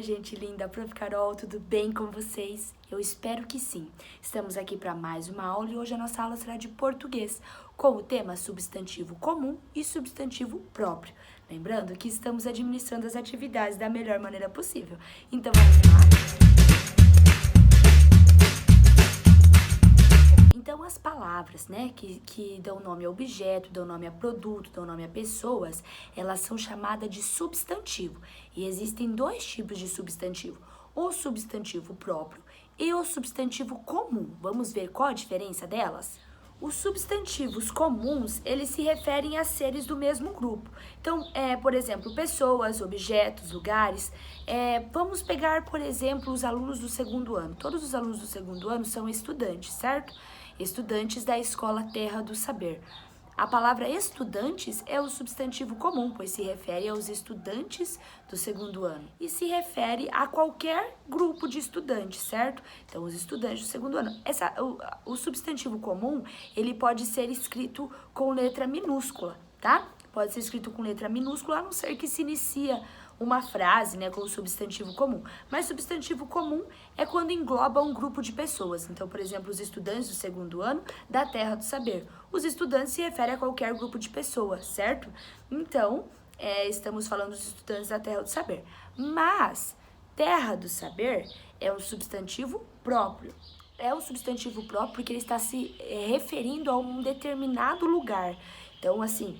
gente linda, Prof. Carol, tudo bem com vocês? Eu espero que sim. Estamos aqui para mais uma aula e hoje a nossa aula será de português, com o tema substantivo comum e substantivo próprio. Lembrando que estamos administrando as atividades da melhor maneira possível. Então vamos lá? Então, as palavras, que dão nome a objeto, dão nome a produto, dão nome a pessoas, elas são chamadas de substantivo. E existem dois tipos de substantivo, o substantivo próprio e o substantivo comum. Vamos ver qual a diferença delas? Os substantivos comuns, eles se referem a seres do mesmo grupo. Então, por exemplo, pessoas, objetos, lugares. Vamos pegar, por exemplo, os alunos do segundo ano. Todos os alunos do segundo ano são estudantes, certo? Estudantes da Escola Terra do Saber. A palavra estudantes é o substantivo comum, pois se refere aos estudantes do segundo ano. E se refere a qualquer grupo de estudantes, certo? Então, os estudantes do segundo ano. O substantivo comum, ele pode ser escrito com letra minúscula, tá? Pode ser escrito com letra minúscula, a não ser que se inicia uma frase, com o substantivo comum. Mas substantivo comum é quando engloba um grupo de pessoas. Então, por exemplo, os estudantes do segundo ano da Terra do Saber. Os estudantes se referem a qualquer grupo de pessoas, certo? Então, estamos falando dos estudantes da Terra do Saber. Mas, Terra do Saber é um substantivo próprio. É um substantivo próprio porque ele está se referindo a um determinado lugar. Então, assim,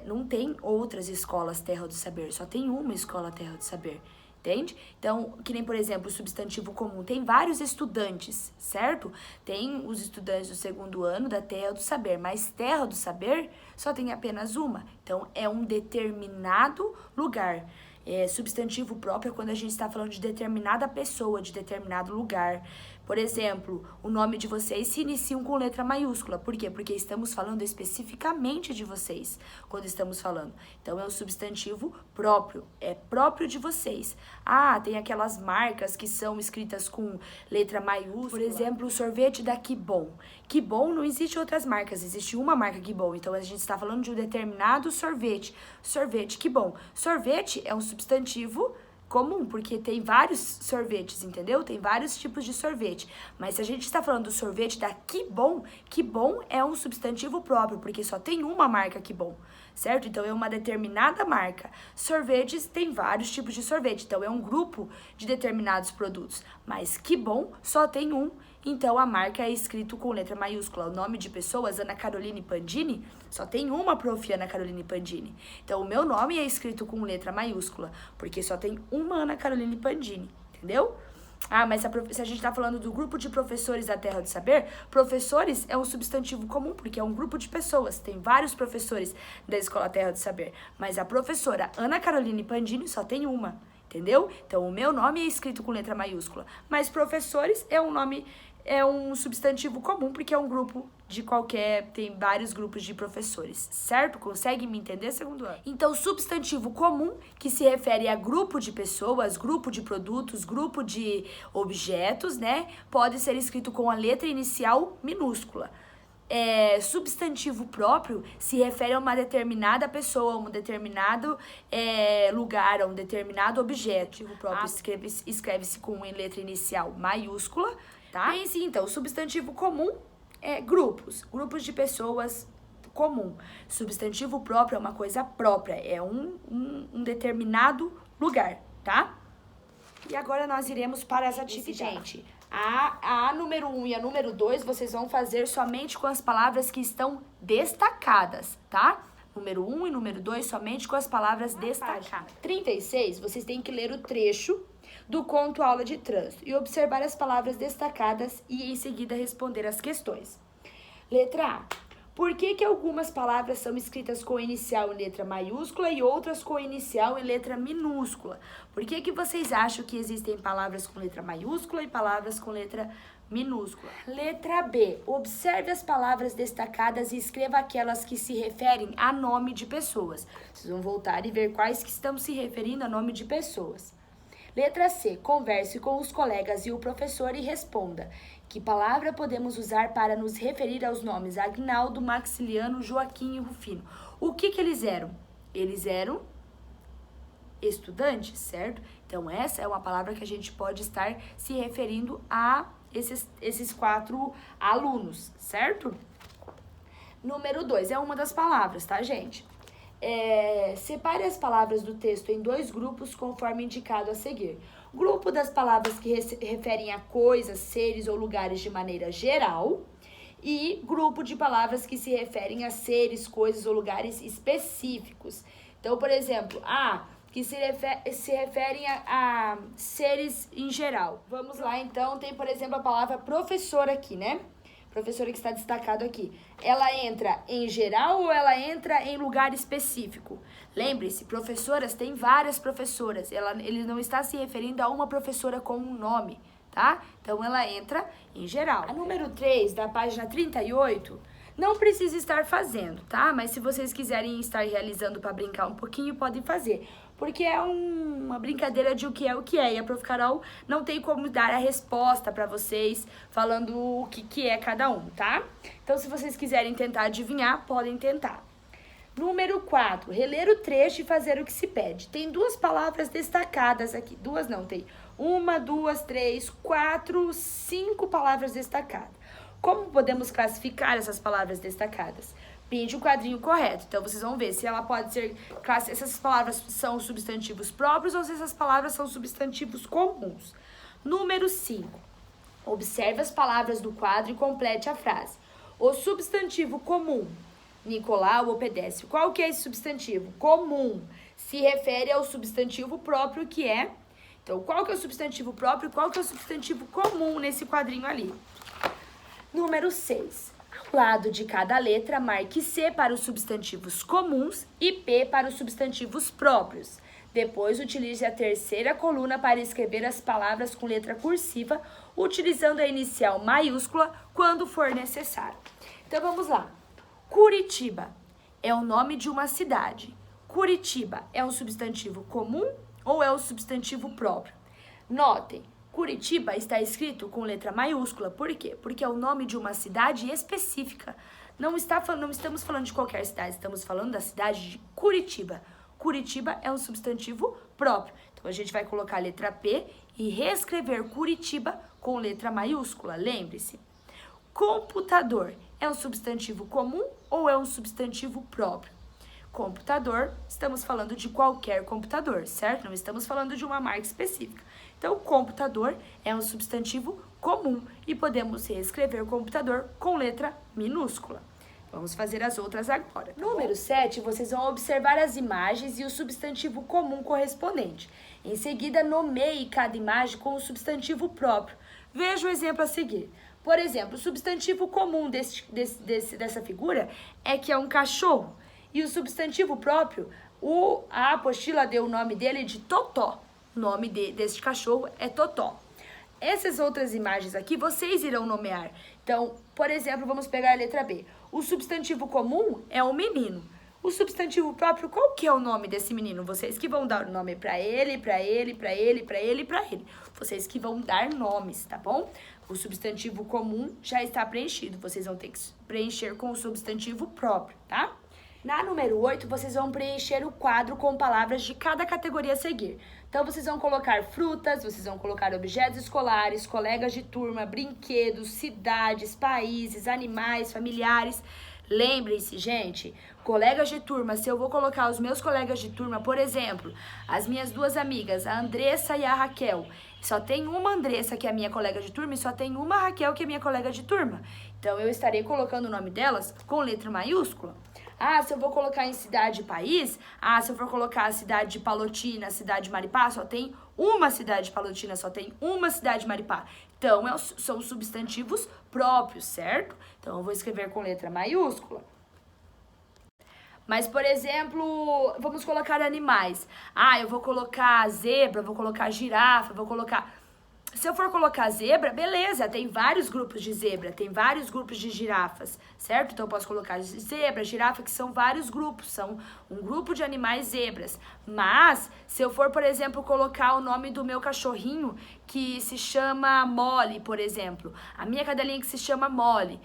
não tem outras escolas Terra do Saber, só tem uma escola Terra do Saber, entende? Então, que nem, por exemplo, o substantivo comum, tem vários estudantes, certo? Tem os estudantes do segundo ano da Terra do Saber, mas Terra do Saber só tem apenas uma. Então, é um determinado lugar. Substantivo próprio é quando a gente está falando de determinada pessoa, de determinado lugar. Por exemplo, o nome de vocês se iniciam com letra maiúscula. Por quê? Porque estamos falando especificamente de vocês, quando estamos falando. Então, é um substantivo próprio, é próprio de vocês. Ah, tem aquelas marcas que são escritas com letra maiúscula. Por exemplo, o sorvete da Que Bom. Que Bom, não existe outras marcas, existe uma marca Que Bom. Então, a gente está falando de um determinado sorvete. Sorvete Que Bom. Sorvete é um substantivo comum, porque tem vários sorvetes, entendeu? Tem vários tipos de sorvete. Mas se a gente está falando do sorvete da Que Bom é um substantivo próprio, porque só tem uma marca Que Bom, certo? Então, é uma determinada marca. Sorvetes tem vários tipos de sorvete, então é um grupo de determinados produtos. Mas Que Bom só tem um, então a marca é escrito com letra maiúscula. O nome de pessoas, Ana Caroline Pandini, só tem uma prof. Ana Caroline Pandini. Então, o meu nome é escrito com letra maiúscula, porque só tem uma Ana Caroline Pandini, entendeu? Ah, mas se a gente tá falando do grupo de professores da Terra do Saber, professores é um substantivo comum, porque é um grupo de pessoas. Tem vários professores da Escola Terra do Saber. Mas a professora Ana Caroline Pandini só tem uma, entendeu? Então, o meu nome é escrito com letra maiúscula. Mas professores é um substantivo comum, porque é um grupo de tem vários grupos de professores, certo? Consegue me entender, segundo ano? Então, substantivo comum, que se refere a grupo de pessoas, grupo de produtos, grupo de objetos, pode ser escrito com a letra inicial minúscula. Substantivo próprio se refere a uma determinada pessoa, a um determinado lugar, a um determinado objeto. O próprio escreve-se com letra inicial maiúscula, tá? Bem, sim, então, substantivo comum é grupos de pessoas comum. Substantivo próprio é uma coisa própria, é um determinado lugar, tá? E agora nós iremos para as atividades. Gente, a número 1 e a número 2 vocês vão fazer somente com as palavras que estão destacadas, tá? Número 1 e número 2 somente com as palavras destacadas. 36, vocês têm que ler o trecho do conto Aula de Trânsito e observar as palavras destacadas e em seguida responder as questões. Letra A. Por que algumas palavras são escritas com inicial em letra maiúscula e outras com inicial em letra minúscula? Por que vocês acham que existem palavras com letra maiúscula e palavras com letra minúscula? Letra B. Observe as palavras destacadas e escreva aquelas que se referem a nome de pessoas. Vocês vão voltar e ver quais que estão se referindo a nome de pessoas. Letra C. Converse com os colegas e o professor e responda. Que palavra podemos usar para nos referir aos nomes Agnaldo, Maxiliano, Joaquim e Rufino? O que eles eram? Eles eram estudantes, certo? Então, essa é uma palavra que a gente pode estar se referindo a esses 4 alunos, certo? Número 2, é uma das palavras, tá, gente? Separe as palavras do texto em 2 grupos conforme indicado a seguir. Grupo das palavras que referem a coisas, seres ou lugares de maneira geral e grupo de palavras que se referem a seres, coisas ou lugares específicos. Então, por exemplo, que se referem a seres em geral. Vamos lá, então, tem, por exemplo, a palavra professor aqui, né? Professora que está destacado aqui. Ela entra em geral ou ela entra em lugar específico? Lembre-se, professoras, tem várias professoras. Ele não está se referindo a uma professora com um nome, tá? Então, ela entra em geral. A número 3, da página 38, não precisa estar fazendo, tá? Mas se vocês quiserem estar realizando para brincar um pouquinho, podem fazer. Porque é uma brincadeira de o que é. E a Prof. Carol não tem como dar a resposta para vocês falando o que é cada um, tá? Então, se vocês quiserem tentar adivinhar, podem tentar. Número 4, reler o trecho e fazer o que se pede. Tem 2 palavras destacadas aqui. 2 não, tem 1, 2, 3, 4, 5 palavras destacadas. Como podemos classificar essas palavras destacadas? Pinte o quadrinho correto. Então, vocês vão ver se ela pode ser... Se essas palavras são substantivos próprios ou se essas palavras são substantivos comuns. Número 5. Observe as palavras do quadro e complete a frase. O substantivo comum, Nicolau obedece. Qual que é esse substantivo? Comum. Se refere ao substantivo próprio que é... Então, qual que é o substantivo próprio e qual que é o substantivo comum nesse quadrinho ali? Número 6. Ao lado de cada letra, marque C para os substantivos comuns e P para os substantivos próprios. Depois, utilize a terceira coluna para escrever as palavras com letra cursiva, utilizando a inicial maiúscula quando for necessário. Então, vamos lá. Curitiba é o nome de uma cidade. Curitiba é um substantivo comum ou é um substantivo próprio? Notem. Curitiba está escrito com letra maiúscula. Por quê? Porque é o nome de uma cidade específica. Não estamos falando de qualquer cidade, estamos falando da cidade de Curitiba. Curitiba é um substantivo próprio. Então, a gente vai colocar a letra P e reescrever Curitiba com letra maiúscula. Lembre-se. Computador é um substantivo comum ou é um substantivo próprio? Computador, estamos falando de qualquer computador, certo? Não estamos falando de uma marca específica. Então, computador é um substantivo comum e podemos reescrever computador com letra minúscula. Vamos fazer as outras agora. Número 7, vocês vão observar as imagens e o substantivo comum correspondente. Em seguida, nomeie cada imagem com o substantivo próprio. Veja o exemplo a seguir. Por exemplo, o substantivo comum dessa figura é que é um cachorro. E o substantivo próprio, a apostila deu o nome dele de Totó. O nome deste cachorro é Totó. Essas outras imagens aqui, vocês irão nomear. Então, por exemplo, vamos pegar a letra B. O substantivo comum é o menino. O substantivo próprio, qual que é o nome desse menino? Vocês que vão dar o nome para ele, para ele, para ele, para ele, para ele. Vocês que vão dar nomes, tá bom? O substantivo comum já está preenchido. Vocês vão ter que preencher com o substantivo próprio, tá? Na número 8, vocês vão preencher o quadro com palavras de cada categoria a seguir. Então, vocês vão colocar frutas, vocês vão colocar objetos escolares, colegas de turma, brinquedos, cidades, países, animais, familiares. Lembrem-se, gente, colegas de turma, se eu vou colocar os meus colegas de turma, por exemplo, as minhas 2 amigas, a Andressa e a Raquel, só tem uma Andressa que é a minha colega de turma e só tem uma Raquel que é minha colega de turma. Então, eu estarei colocando o nome delas com letra maiúscula. Se eu vou colocar em cidade e país, se eu for colocar a cidade de Palotina, a cidade de Maripá, só tem uma cidade de Palotina, só tem uma cidade de Maripá. Então, são substantivos próprios, certo? Então, eu vou escrever com letra maiúscula. Mas, por exemplo, vamos colocar animais. Eu vou colocar zebra, vou colocar girafa, vou colocar... Se eu for colocar zebra, beleza, tem vários grupos de zebra, tem vários grupos de girafas, certo? Então, eu posso colocar zebra, girafa, que são vários grupos, são um grupo de animais zebras. Mas, se eu for, por exemplo, colocar o nome do meu cachorrinho, que se chama Molly, por exemplo, a minha cadelinha que se chama Molly,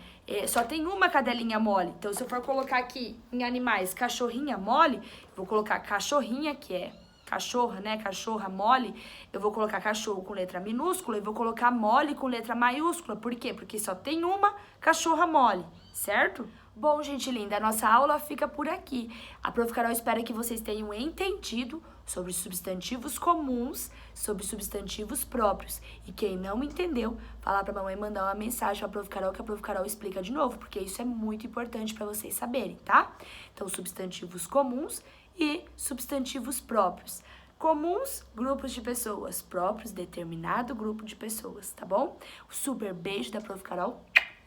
só tem uma cadelinha Molly. Então, se eu for colocar aqui em animais cachorrinha Molly, vou colocar cachorrinha, que é cachorra, né? Cachorra mole, eu vou colocar cachorro com letra minúscula e vou colocar mole com letra maiúscula. Por quê? Porque só tem uma cachorra mole, certo? Bom, gente linda, a nossa aula fica por aqui. A Prof. Carol espera que vocês tenham entendido sobre substantivos comuns, sobre substantivos próprios. E quem não entendeu, fala pra mamãe mandar uma mensagem pra Prof. Carol, que a Prof. Carol explica de novo, porque isso é muito importante pra vocês saberem, tá? Então, substantivos comuns e substantivos próprios. Comuns, grupos de pessoas. Próprios, determinado grupo de pessoas, tá bom? Um super beijo da Prof. Carol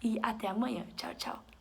e até amanhã. Tchau, tchau.